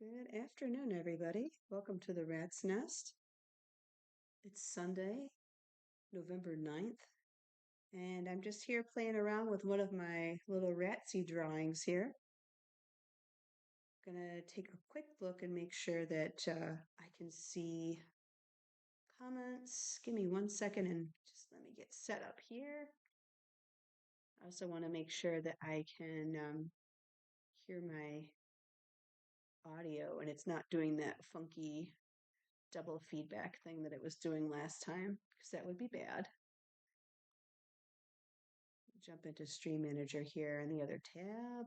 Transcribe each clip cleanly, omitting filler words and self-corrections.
Good afternoon, everybody. Welcome to the Rat's Nest. It's Sunday, November 9th, and I'm just here playing around with one of my little Ratsy drawings here. Gonna take a quick look and make sure that I can see comments. Give me 1 second and just let me get set up here. I also want to make sure that I can hear my audio and it's not doing that funky double feedback thing that it was doing last time, because that would be bad. Jump into Stream Manager here in the other tab.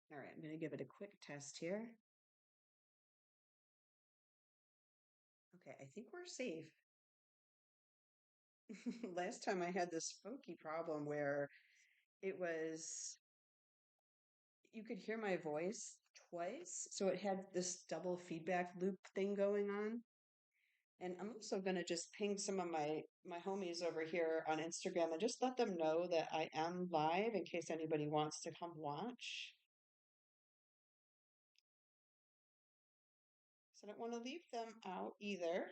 All right, I'm going to give it a quick test here. Okay, I think we're safe. Last time I had this funky problem where it was, you could hear my voice twice. So it had this double feedback loop thing going on. And I'm also going to just ping some of my homies over here on Instagram and just let them know that I am live in case anybody wants to come watch. So I don't want to leave them out either.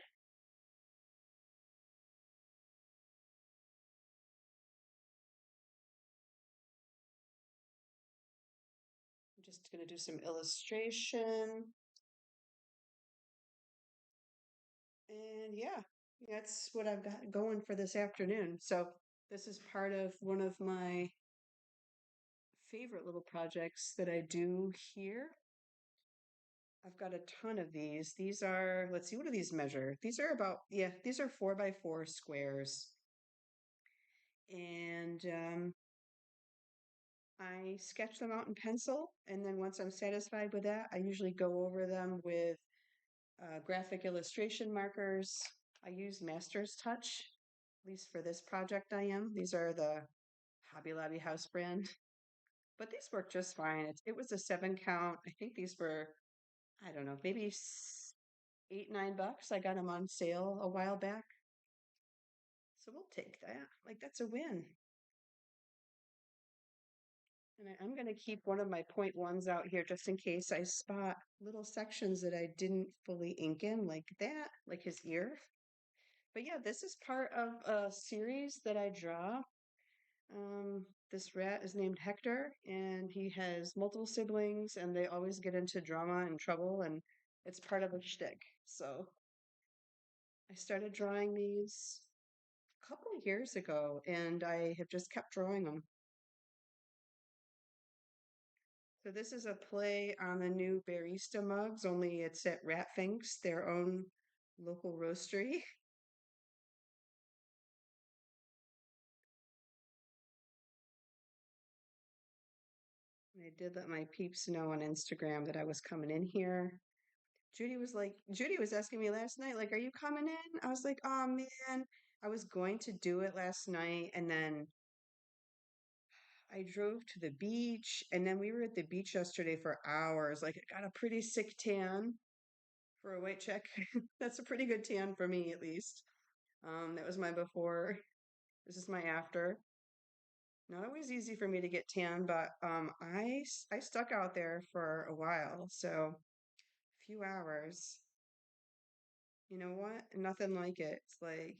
I'm just going to do some illustration. And yeah, that's what I've got going for this afternoon. So this is part of one of my favorite little projects that I do here. I've got a ton of these. These are, let's see, what do these measure? These are about, yeah, these are 4x4 squares. And I sketch them out in pencil. And then once I'm satisfied with that, I usually go over them with graphic illustration markers. I use Master's Touch, at least for this project I am. These are the Hobby Lobby house brand, but these work just fine. It was a 7 count. I think these were, I don't know, maybe $8, $9. I got them on sale a while back. So we'll take that. Like, that's a win. And I'm going to keep one of my point ones out here just in case I spot little sections that I didn't fully ink in, like that, like his ear. But yeah, this is part of a series that I draw. This rat is named Hector, and he has multiple siblings, and they always get into drama and trouble, and it's part of a shtick. So I started drawing these a couple of years ago, and I have just kept drawing them. So this is a play on the new Barista mugs, only it's at Ratfinks, their own local roastery. I did let my peeps know on Instagram that I was coming in here. Judy was asking me last night, like, are you coming in? I was like, oh man, I was going to do it last night. And then I drove to the beach. And then we were at the beach yesterday for hours. Like, I got a pretty sick tan for a white check. That's a pretty good tan for me, at least. That was my before. This is my after. Not always easy for me to get tan, but I stuck out there for a while. So, a few hours. You know what? Nothing like it. It's like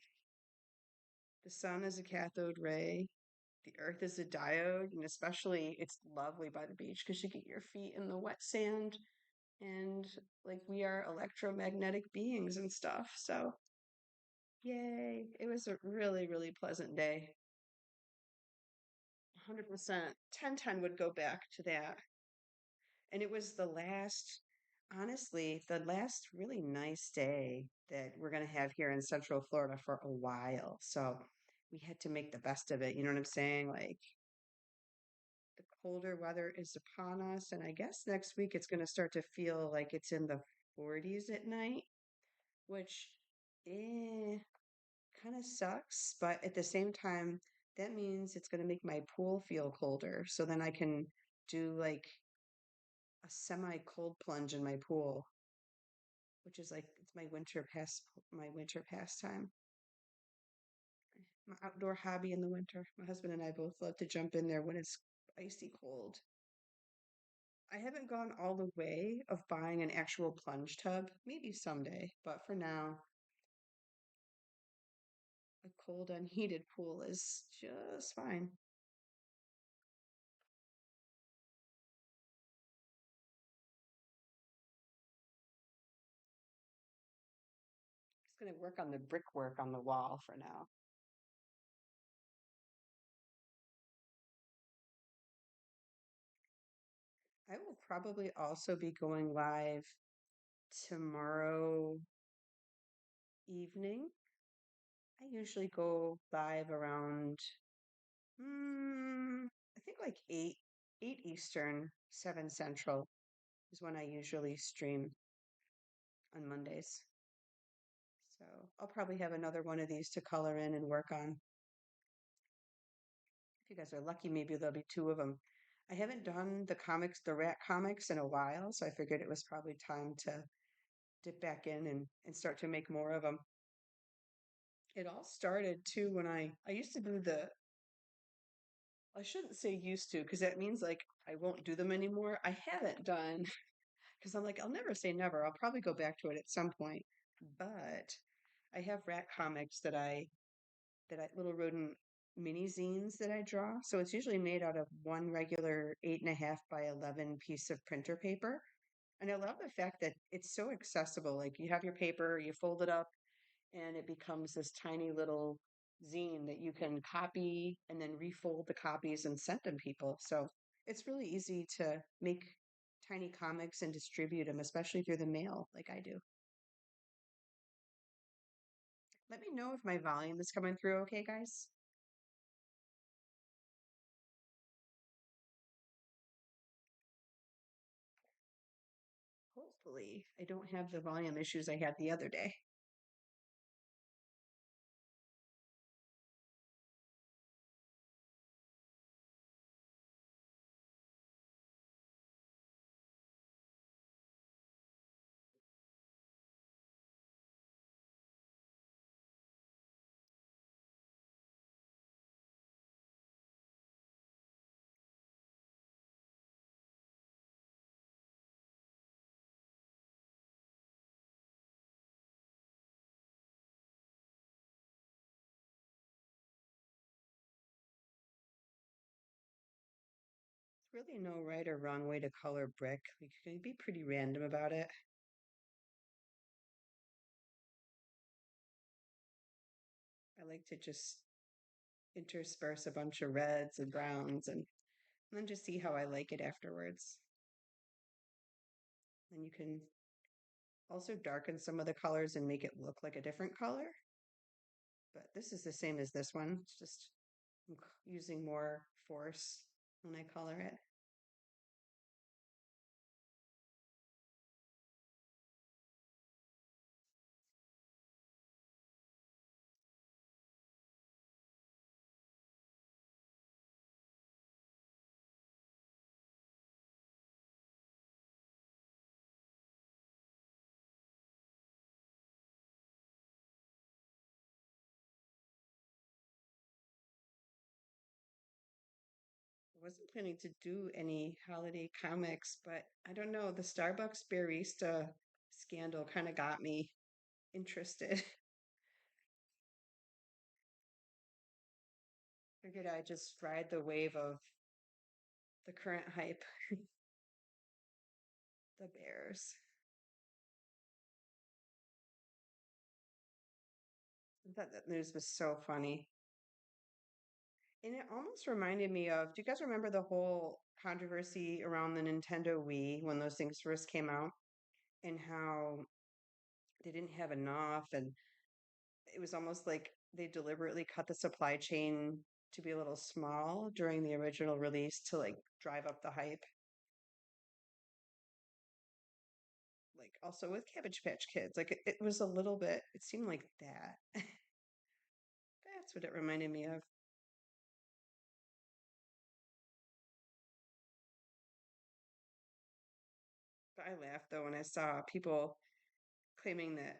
the sun is a cathode ray, the earth is a diode, and especially it's lovely by the beach because you get your feet in the wet sand and like we are electromagnetic beings and stuff. So, yay. It was a really, really pleasant day. 100%. 1010 would go back to that. And it was honestly, the last really nice day that we're going to have here in Central Florida for a while. So we had to make the best of it. You know what I'm saying? Like the colder weather is upon us. And I guess next week it's going to start to feel like it's in the 40s at night, which kind of sucks. But at the same time, that means it's going to make my pool feel colder. So then I can do like a semi cold plunge in my pool, which is like It's my winter pastime. My outdoor hobby in the winter. My husband and I both love to jump in there when it's icy cold. I haven't gone all the way of buying an actual plunge tub. Maybe someday, but for now, a cold, unheated pool is just fine. Just gonna work on the brickwork on the wall for now. I will probably also be going live tomorrow evening. I usually go live around, I think like 8 Eastern, 7 Central is when I usually stream on Mondays. So I'll probably have another one of these to color in and work on. If you guys are lucky, maybe there'll be two of them. I haven't done the rat comics in a while, so I figured it was probably time to dip back in and start to make more of them. It all started too when I used to do I shouldn't say used to, because that means like I won't do them anymore. I haven't done, because I'm like, I'll never say never. I'll probably go back to it at some point. But I have rat comics little rodent mini zines that I draw. So it's usually made out of one regular 8.5 by 11 piece of printer paper. And I love the fact that it's so accessible. Like you have your paper, you fold it up, and it becomes this tiny little zine that you can copy and then refold the copies and send them people. So it's really easy to make tiny comics and distribute them, especially through the mail, like I do. Let me know if my volume is coming through okay, guys. Hopefully, I don't have the volume issues I had the other day. There's really no right or wrong way to color brick. We can be pretty random about it. I like to just intersperse a bunch of reds and browns and then just see how I like it afterwards. Then you can also darken some of the colors and make it look like a different color. But this is the same as this one. It's just I'm using more force when I color it. I wasn't planning to do any holiday comics, but I don't know. The Starbucks barista scandal kind of got me interested. Figured I'd just ride the wave of the current hype, the Bears. I thought that news was so funny. And it almost reminded me of, do you guys remember the whole controversy around the Nintendo Wii when those things first came out and how they didn't have enough and it was almost like they deliberately cut the supply chain to be a little small during the original release to like drive up the hype. Like also with Cabbage Patch Kids, like it was a little bit, it seemed like that. That's what it reminded me of. But I laughed though when I saw people claiming that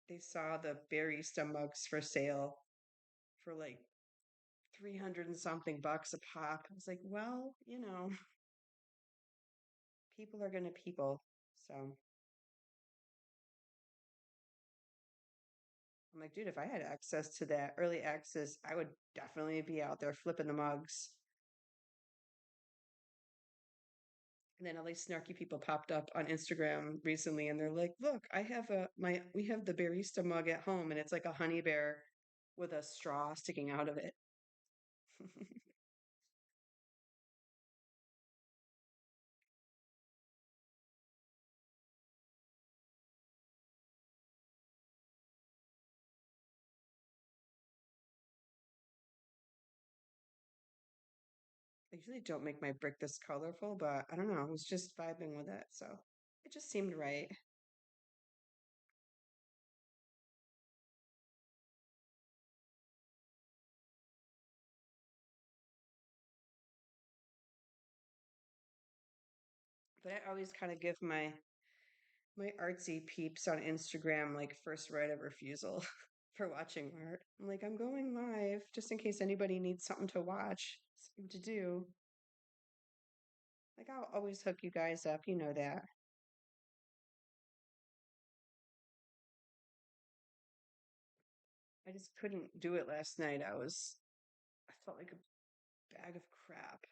they saw the barista mugs for sale for like 300 and something bucks a pop. I was like, well, people are gonna people. So I'm like, dude, if I had access to that early access, I would definitely be out there flipping the mugs. And then all these snarky people popped up on Instagram recently, and they're like, "Look, I have we have the barista mug at home, and it's like a honey bear with a straw sticking out of it." I usually don't make my brick this colorful, but I don't know. I was just vibing with it, so it just seemed right. But I always kind of give my artsy peeps on Instagram like first right of refusal for watching art. I'm like, I'm going live just in case anybody needs something to watch, something to do. Like, I'll always hook you guys up, you know that. I just couldn't do it last night. I felt like a bag of crap.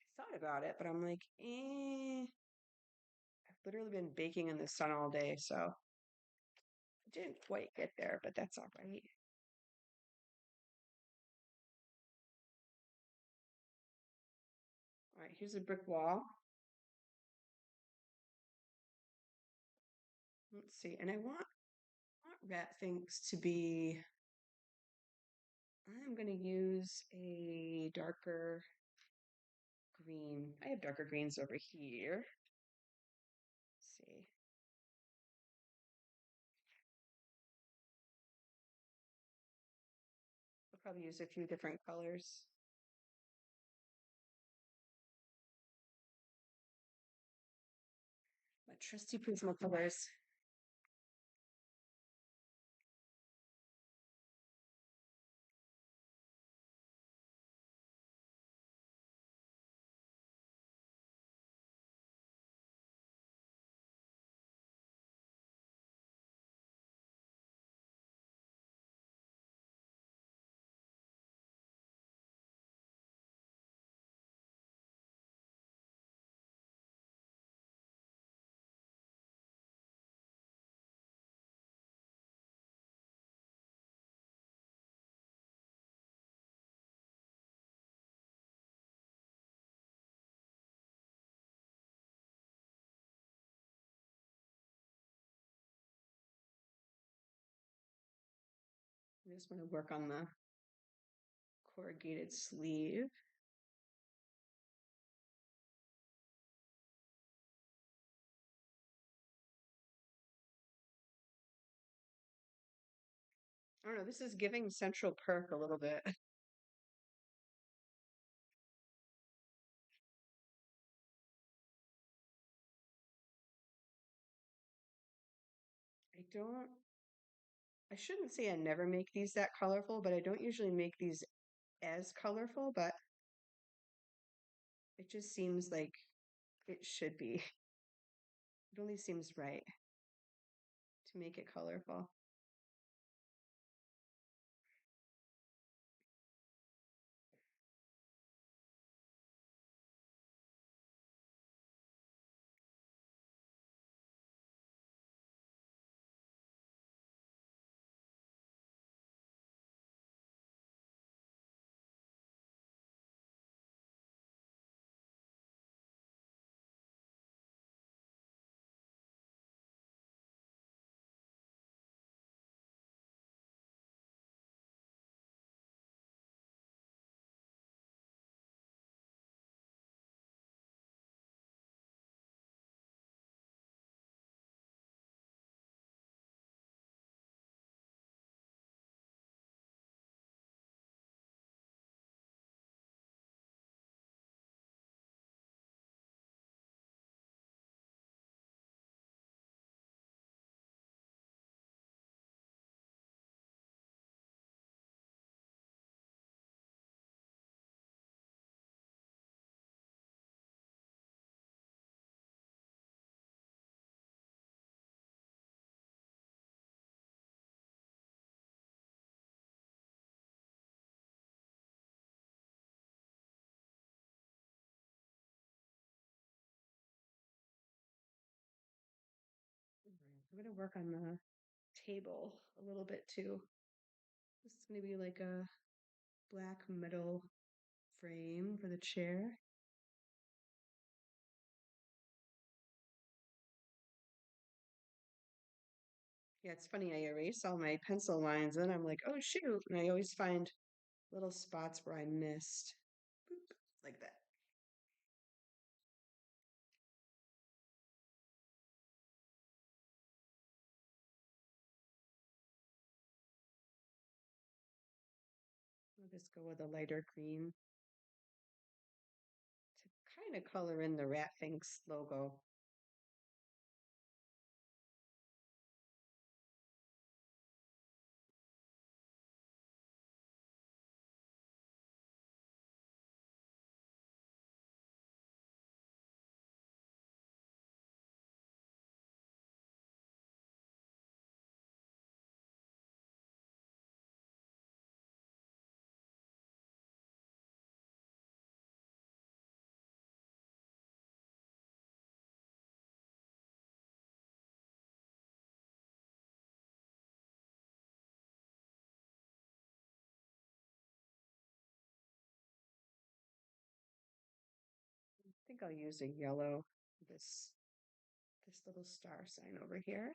I thought about it, but I'm like, I've literally been baking in the sun all day, so I didn't quite get there, but that's all right. All right, here's a brick wall. Let's see, and I want rat things to be. I'm gonna use a darker green. I have darker greens over here. Let's see. I'll probably use a few different colors. My trusty Prisma colors. I just want to work on the corrugated sleeve. I don't know. This is giving Central Perk a little bit. I don't, I shouldn't say I never make these that colorful, but I don't usually make these as colorful, but it just seems like it should be. It only seems right to make it colorful. I'm gonna work on the table a little bit too. This is gonna be like a black metal frame for the chair. Yeah, it's funny. I erase all my pencil lines, and then I'm like, oh shoot, and I always find little spots where I missed. Boop, like that. I'll just go with a lighter green to kind of color in the Ratfinks logo. I think I'll use a yellow, this this little star sign over here.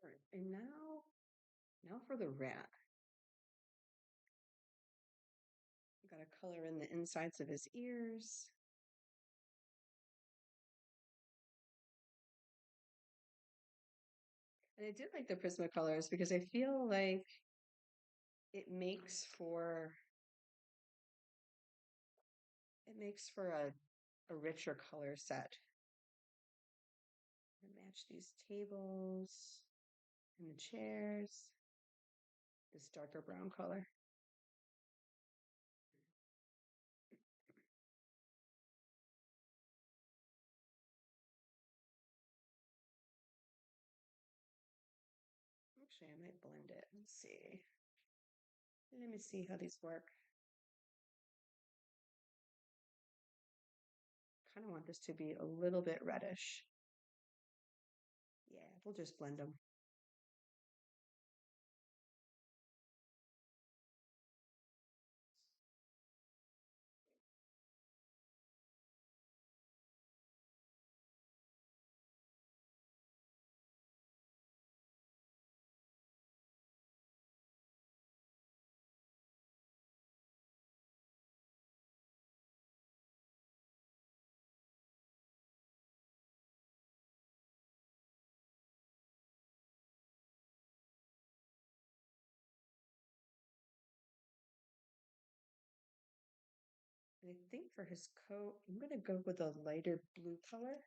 All right, and now for the rat. I gotta color in the insides of his ears. And I did like the Prismacolors because I feel like it makes for a richer color set. And match these tables and the chairs. This darker brown color. Actually, I might blend it. Let's see. Let me see how these work. Kind of want this to be a little bit reddish. Yeah, we'll just blend them. And I think for his coat, I'm going to go with a lighter blue color.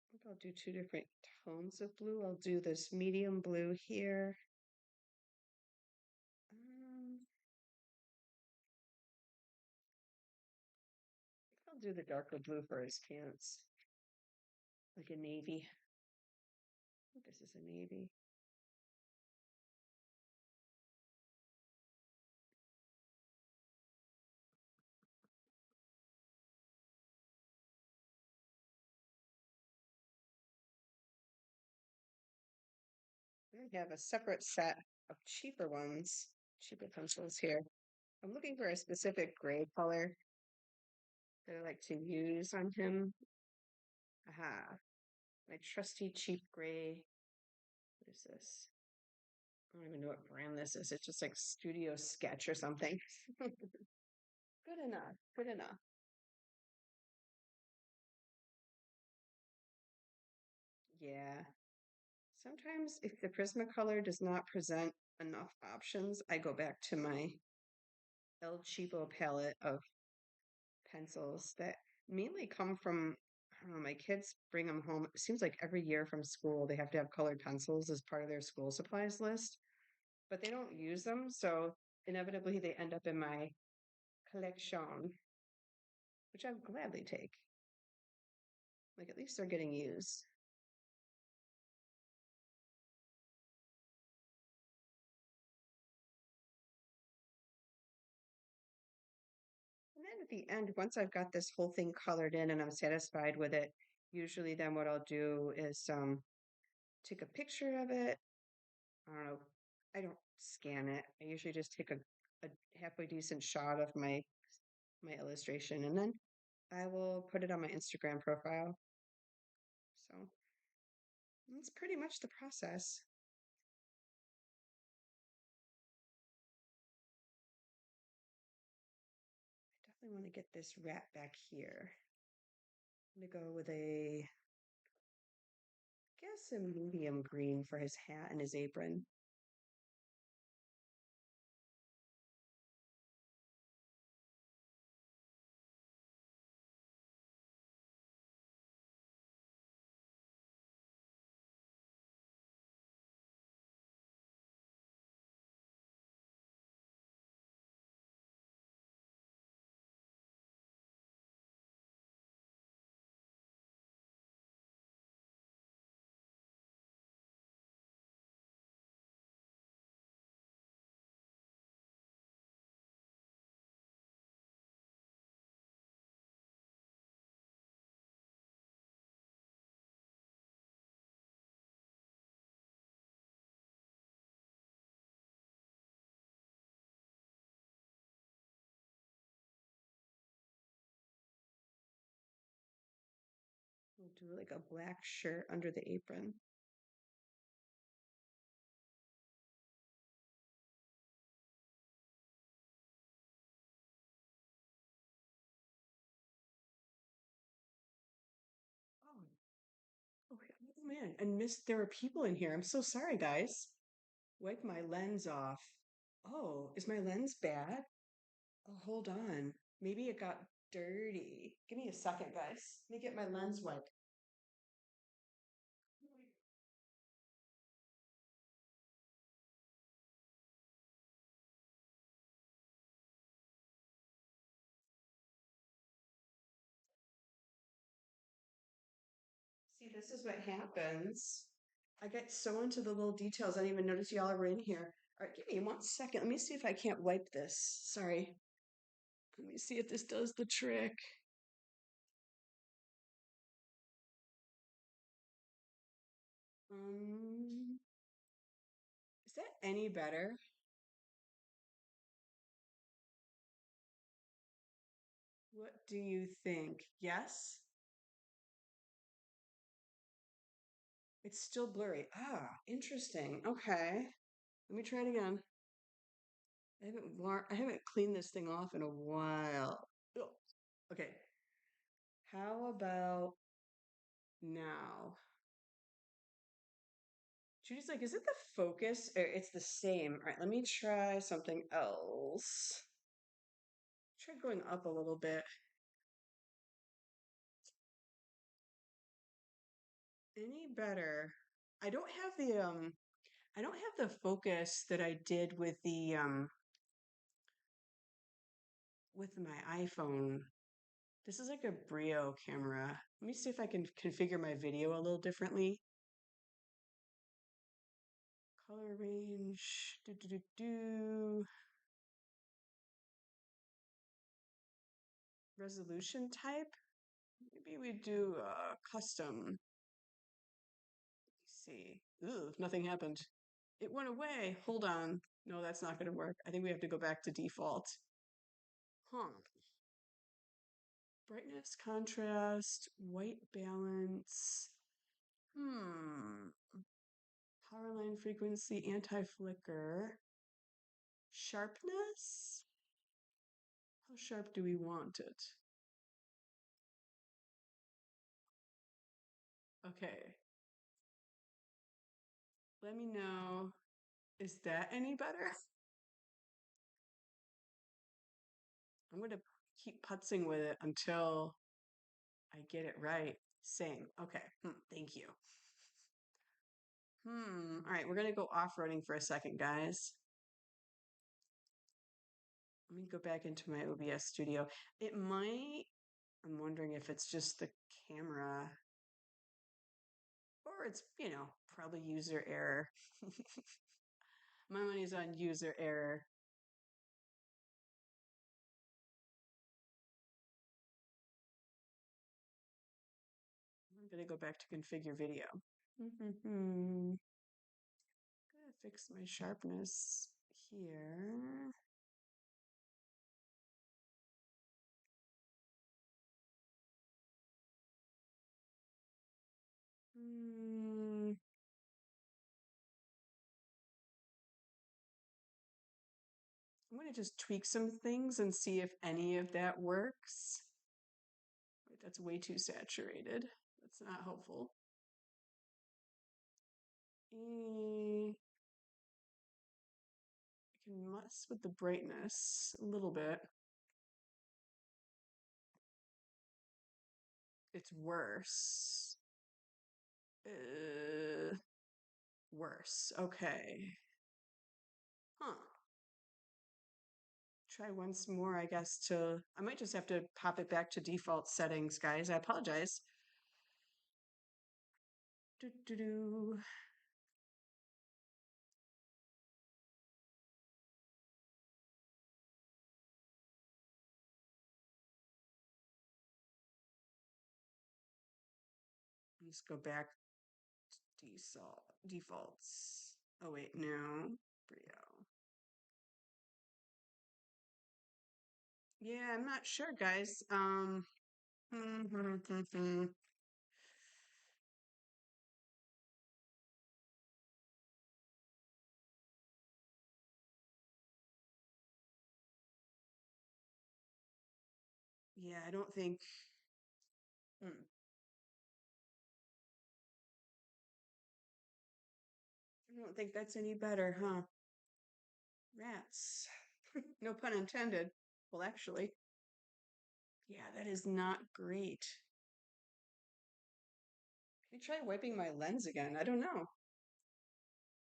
I think I'll do two different tones of blue. I'll do this medium blue here. I'll do the darker blue for his pants, like a navy. I think this is a navy. I have a separate set of cheaper ones, cheaper pencils here. I'm looking for a specific gray color that I like to use on him. Aha, my trusty cheap gray. What is this? I don't even know what brand this is. It's just like Studio Sketch or something. Good enough. Good enough. Yeah. Sometimes if the Prismacolor does not present enough options, I go back to my El Cheapo palette of pencils that mainly come from, I don't know, my kids bring them home. It seems like every year from school, they have to have colored pencils as part of their school supplies list, but they don't use them. So inevitably, they end up in my collection, which I would gladly take. Like, at least they're getting used. And then at the end, once I've got this whole thing colored in and I'm satisfied with it, usually then what I'll do is take a picture of it. I don't know. I don't scan it. I usually just take a halfway decent shot of my illustration and then I will put it on my Instagram profile. So that's pretty much the process. I definitely want to get this rat back here. I'm gonna go with a, I guess a medium green for his hat and his apron. We'll do like a black shirt under the apron. Oh, oh man, and miss there are people in here. I'm so sorry, guys. Wipe my lens off. Oh, is my lens bad? Oh, hold on. Maybe it got dirty. Give me a second, guys. Let me get my lens wiped. See, this is what happens. I get so into the little details, I didn't even notice y'all are in here. All right, give me 1 second. Let me see if I can't wipe this. Sorry. Let me see if this does the trick. Um, is that any better? What do you think? Yes? It's still blurry. Ah, interesting. Okay. Let me try it again. I haven't cleaned this thing off in a while. Ugh. Okay. How about now? Judy's like, is it the focus? Or it's the same. All right, let me try something else. Try going up a little bit. Any better? I don't have the focus that I did with my iPhone. This is like a Brio camera. Let me see if I can configure my video a little differently. Color range. Do, do, do, do. Resolution type. Maybe we do custom. Let's see. Ooh, nothing happened. It went away. Hold on. No, that's not going to work. I think we have to go back to default. Huh. Brightness, contrast, white balance. Hmm. Power line frequency, anti-flicker. Sharpness? How sharp do we want it? Okay. Let me know. Is that any better? I'm gonna keep putzing with it until I get it right. Same. Okay. Thank you. All right, we're gonna go off-roading for a second, guys. Let me go back into my OBS studio. It might, I'm wondering if it's just the camera or it's, probably user error. My money's on user error. I'm gonna go back to configure video. Gotta fix my sharpness here. I'm going to just tweak some things and see if any of that works. Wait, that's way too saturated. That's not helpful. I can mess with the brightness a little bit. It's worse. Worse. Okay. Huh. Try once more, I guess, I might just have to pop it back to default settings, guys. I apologize. Do, do, do. Let's go back to defaults. Oh, wait, no. Brio. Yeah, I'm not sure, guys. Yeah, I don't think. Hmm, I don't think that's any better, huh? Rats. No pun intended. Well, actually, yeah, that is not great. Can I try wiping my lens again? I don't know.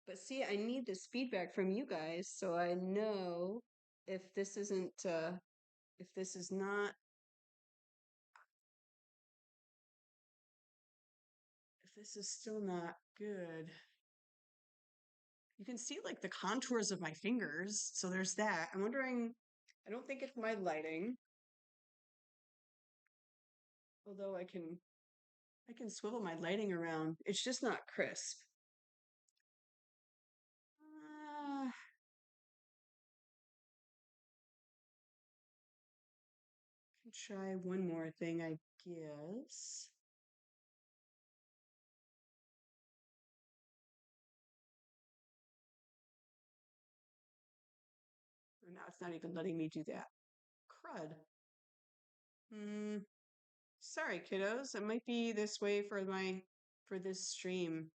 But see, I need this feedback from you guys so I know if this isn't, if this is not, if this is still not good. You can see like the contours of my fingers. So there's that. I'm wondering, I don't think it's my lighting. Although I can swivel my lighting around. It's just not crisp. Uh, can try one more thing, I guess. Or now it's not even letting me do that. Crud. Sorry, kiddos. It might be this way for this stream.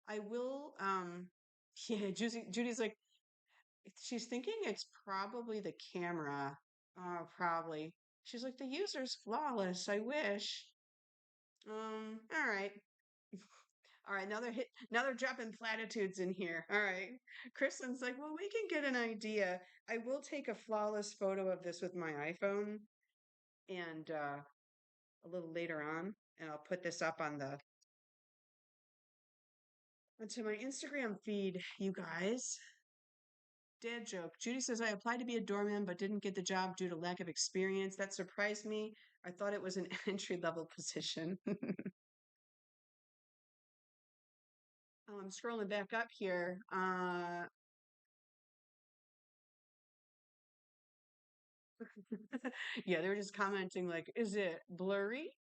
I will yeah, Judy's like she's thinking it's probably the camera. Probably. She's like, the user's flawless. I wish. All right. All right, now they're dropping platitudes in here. All right. Kristen's like, well, we can get an idea. I will take a flawless photo of this with my iPhone and a little later on, and I'll put this up onto my Instagram feed, you guys. Dad joke. Judy says I applied to be a doorman but didn't get the job due to lack of experience. That surprised me. I thought it was an entry level position. I'm scrolling back up here. Yeah, they're just commenting like, is it blurry?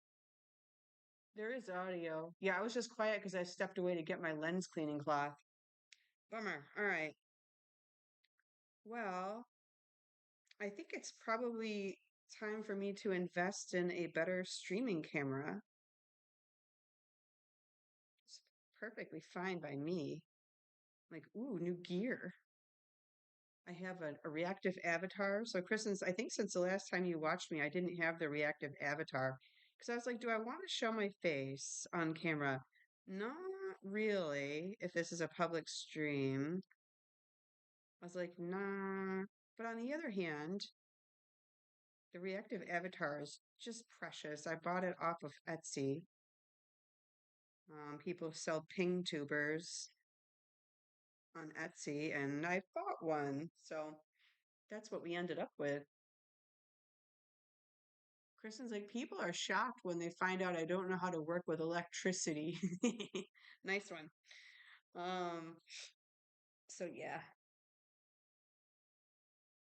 There is audio. Yeah, I was just quiet because I stepped away to get my lens cleaning cloth. Bummer. All right. Well, I think it's probably time for me to invest in a better streaming camera. It's perfectly fine by me. Like, ooh, new gear. I have a reactive avatar. So, Kristen's, I think since the last time you watched me, I didn't have the reactive avatar because I was like, do I want to show my face on camera? Not really, if this is a public stream. I was like, nah. But on the other hand, the reactive avatar is just precious. I bought it off of Etsy. People sell ping tubers on Etsy, and I bought one. So that's what we ended up with. Kristen's like, people are shocked when they find out I don't know how to work with electricity. Nice one. Um, so yeah.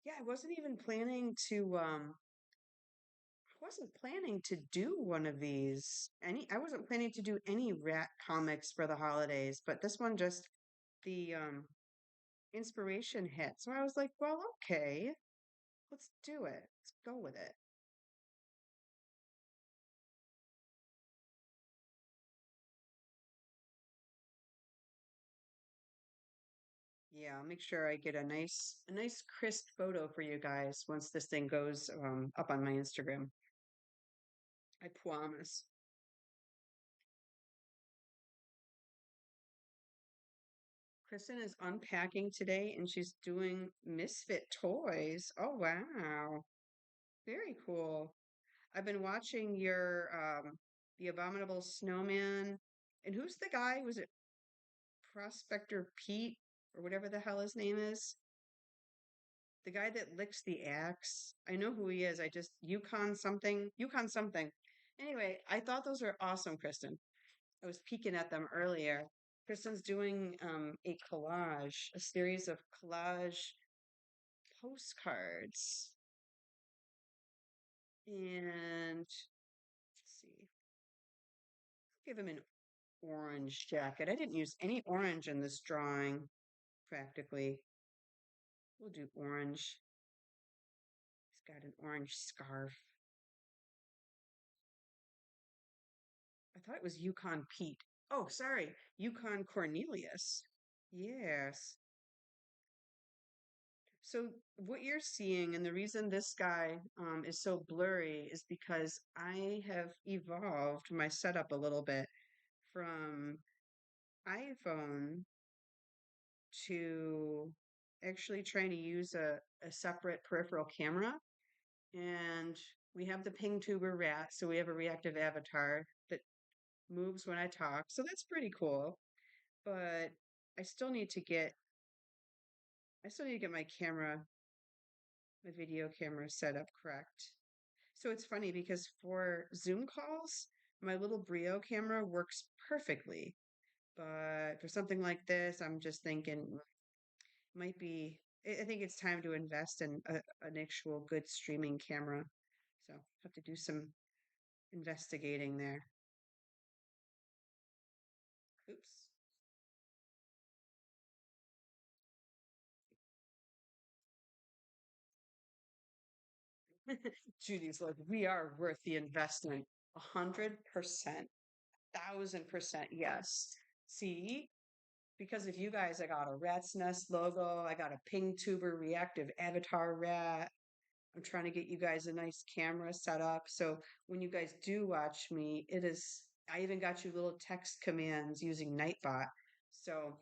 Yeah, I wasn't planning to do one of these. I wasn't planning to do any rat comics for the holidays, but this one just the inspiration hit. So I was like, well, okay, let's do it. Let's go with it. Yeah, I'll make sure I get a nice crisp photo for you guys once this thing goes up on my Instagram. I promise. Kristen is unpacking today and she's doing Misfit toys. Oh, wow. Very cool. I've been watching your The Abominable Snowman. And who's the guy? Was it Prospector Pete or whatever the hell his name is? The guy that licks the axe. I know who he is. I just Yukon something. Yukon something. Anyway, I thought those were awesome, Kristen. I was peeking at them earlier. Kristen's doing a collage, a series of collage postcards. And let's see, give him an orange jacket. I didn't use any orange in this drawing, practically. We'll do orange. He's got an orange scarf. I thought it was Yukon Pete. Oh, sorry, Yukon Cornelius. Yes. So what you're seeing, and the reason this guy is so blurry is because I have evolved my setup a little bit from iPhone to actually trying to use a separate peripheral camera. And we have the ping tuber rat, so we have a reactive avatar that moves when I talk. So that's pretty cool. But I still need to get I still need to get my video camera set up correct. So it's funny because for Zoom calls, my little Brio camera works perfectly. But for something like this, I'm just thinking might be, I think it's time to invest in an actual good streaming camera. So have to do some investigating there. Oops. Judy's like, we are worth the investment. 100%, 1,000% yes. See, because of you guys, I got a Rat's Nest logo. I got a Ping Tuber reactive avatar rat. I'm trying to get you guys a nice camera set up. So when you guys do watch me, I even got you little text commands using Nightbot. So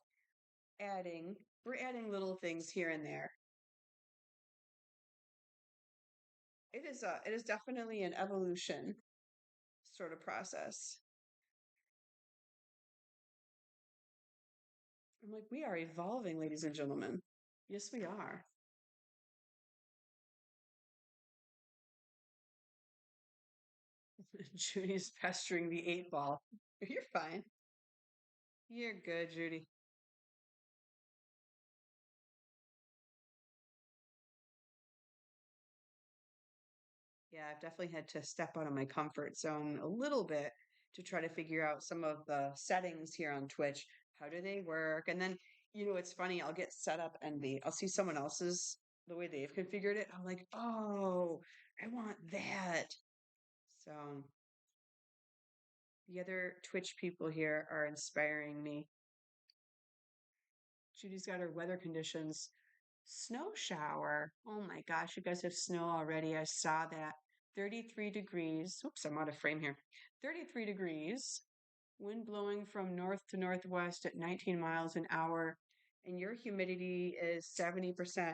we're adding little things here and there. It is definitely an evolution sort of process. I'm like, we are evolving, ladies and gentlemen. Yes, we are. Judy's pestering the 8 ball. You're fine. You're good, Judy. Yeah, I've definitely had to step out of my comfort zone a little bit to try to figure out some of the settings here on Twitch. How do they work? And then, it's funny, I'll get set up and I'll see someone else's the way they've configured it. I'm like, oh, I want that. So The other Twitch people here are inspiring me. Judy's got her weather conditions. Snow shower. Oh my gosh, you guys have snow already. I saw that. 33 degrees. Oops, I'm out of frame here. 33 degrees. Wind blowing from north to northwest at 19 miles an hour. And your humidity is 70%.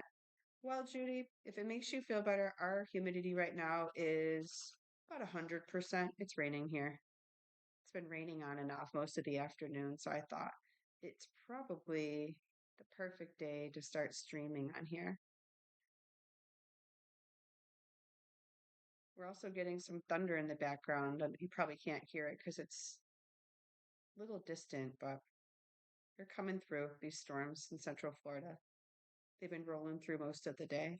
Well, Judy, if it makes you feel better, our humidity right now is about 100%. It's raining here. It's been raining on and off most of the afternoon, so I thought it's probably the perfect day to start streaming on here. We're also getting some thunder in the background. You probably can't hear it because it's a little distant, but they're coming through these storms in Central Florida. They've been rolling through most of the day.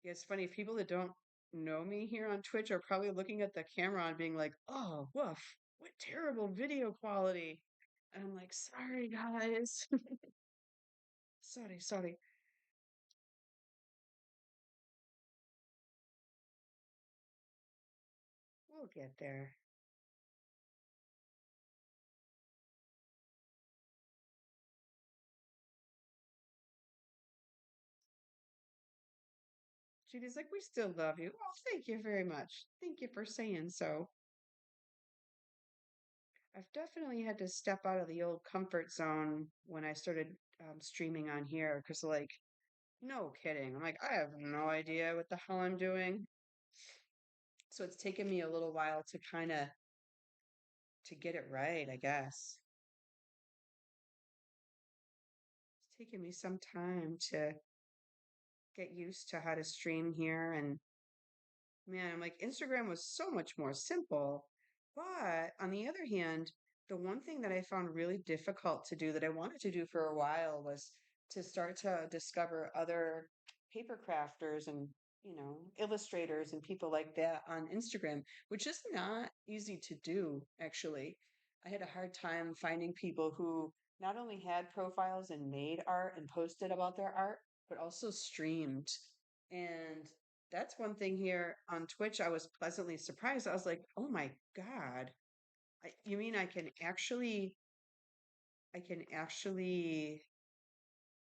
Yeah, it's funny. People that don't know me here on Twitch are probably looking at the camera and being like, oh, woof, what terrible video quality. And I'm like, sorry, guys. Sorry. We'll get there. Judy's like, we still love you. Well, thank you very much. Thank you for saying so. I've definitely had to step out of the old comfort zone when I started streaming on here because, like, no kidding. I'm like, I have no idea what the hell I'm doing. So it's taken me a little while to kind of to get it right, I guess. It's taken me some time to get used to how to stream here. And man, I'm like, Instagram was so much more simple. But on the other hand, the one thing that I found really difficult to do that I wanted to do for a while was to start to discover other paper crafters and, illustrators and people like that on Instagram, which is not easy to do, actually. I had a hard time finding people who not only had profiles and made art and posted about their art, but also streamed. And that's one thing here on Twitch. I was pleasantly surprised. I was like, "Oh my God. You mean I can actually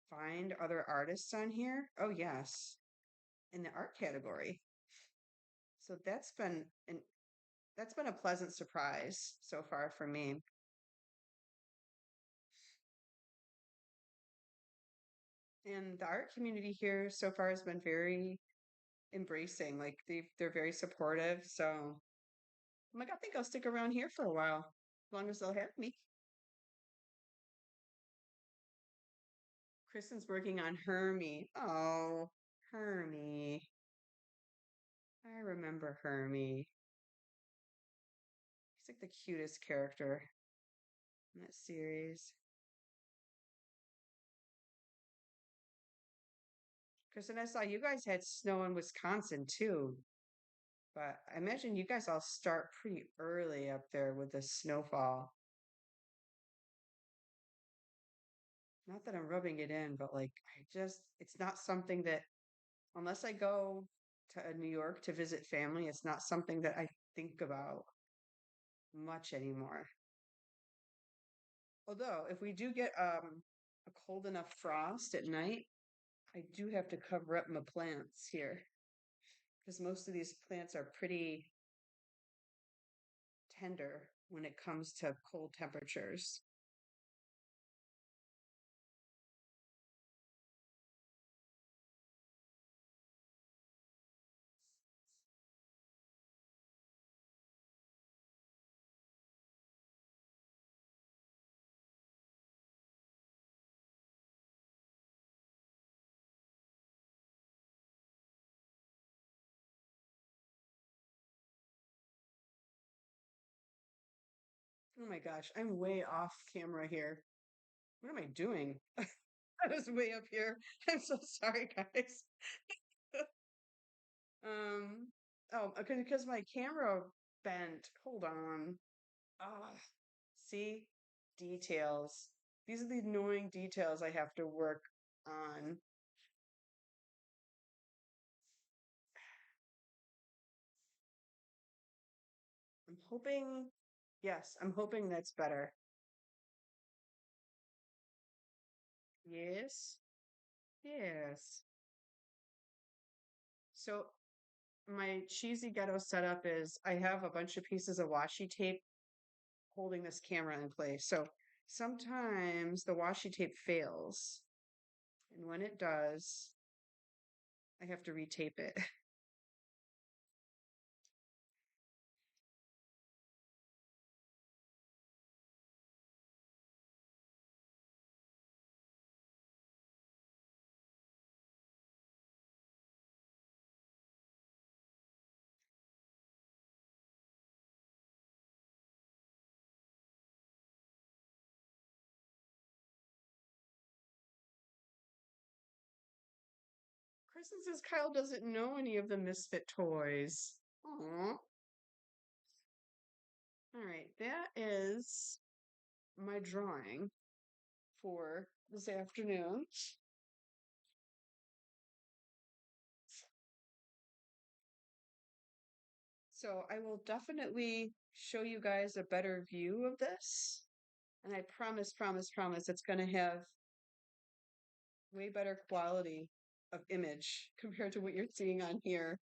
find other artists on here?" Oh, yes, in the art category. So that's been a pleasant surprise so far for me. And the art community here so far has been very embracing. Like they're very supportive. So I'm like, I think I'll stick around here for a while, as long as they'll have me. Kristen's working on Hermie. Oh, Hermie. I remember Hermie. He's like the cutest character in that series. Kristen, I saw you guys had snow in Wisconsin too, but I imagine you guys all start pretty early up there with the snowfall. Not that I'm rubbing it in, but like it's not something that, unless I go to New York to visit family, it's not something that I think about much anymore. Although, if we do get a cold enough frost at night, I do have to cover up my plants here because most of these plants are pretty tender when it comes to cold temperatures. Oh my gosh, I'm way off camera here. What am I doing? I was way up here. I'm so sorry, guys. um, oh, okay, because my camera bent. Hold on. Ah, See? Details. These are the annoying details I have to work on. I'm hoping, yes, I'm hoping that's better. Yes, yes. So my cheesy ghetto setup is I have a bunch of pieces of washi tape holding this camera in place. So sometimes the washi tape fails, and when it does, I have to retape it. Kristen says Kyle doesn't know any of the Misfit toys. Aw. All right, that is my drawing for this afternoon. So I will definitely show you guys a better view of this. And I promise, promise, promise it's going to have way better quality of image compared to what you're seeing on here.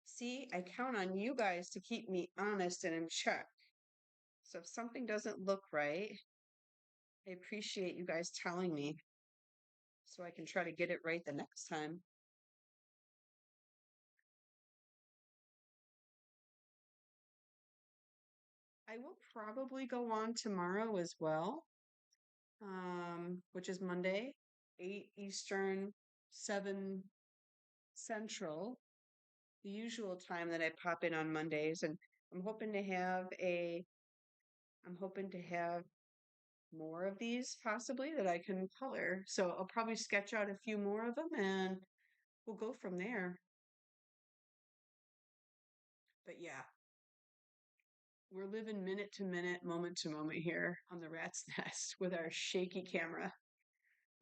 See, I count on you guys to keep me honest and in check. So if something doesn't look right, I appreciate you guys telling me so I can try to get it right the next time. I will probably go on tomorrow as well, which is Monday, 8 Eastern, 7 Central, the usual time that I pop in on Mondays. And I'm hoping to have I'm hoping to have more of these possibly that I can color. So I'll probably sketch out a few more of them and we'll go from there. But yeah, we're living minute to minute, moment to moment here on the rat's nest with our shaky camera.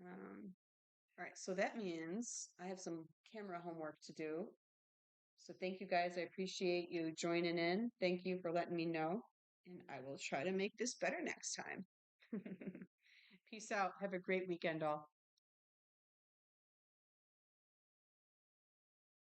All right, so that means I have some camera homework to do. So thank you guys. I appreciate you joining in. Thank you for letting me know. And I will try to make this better next time. Peace out. Have a great weekend, all.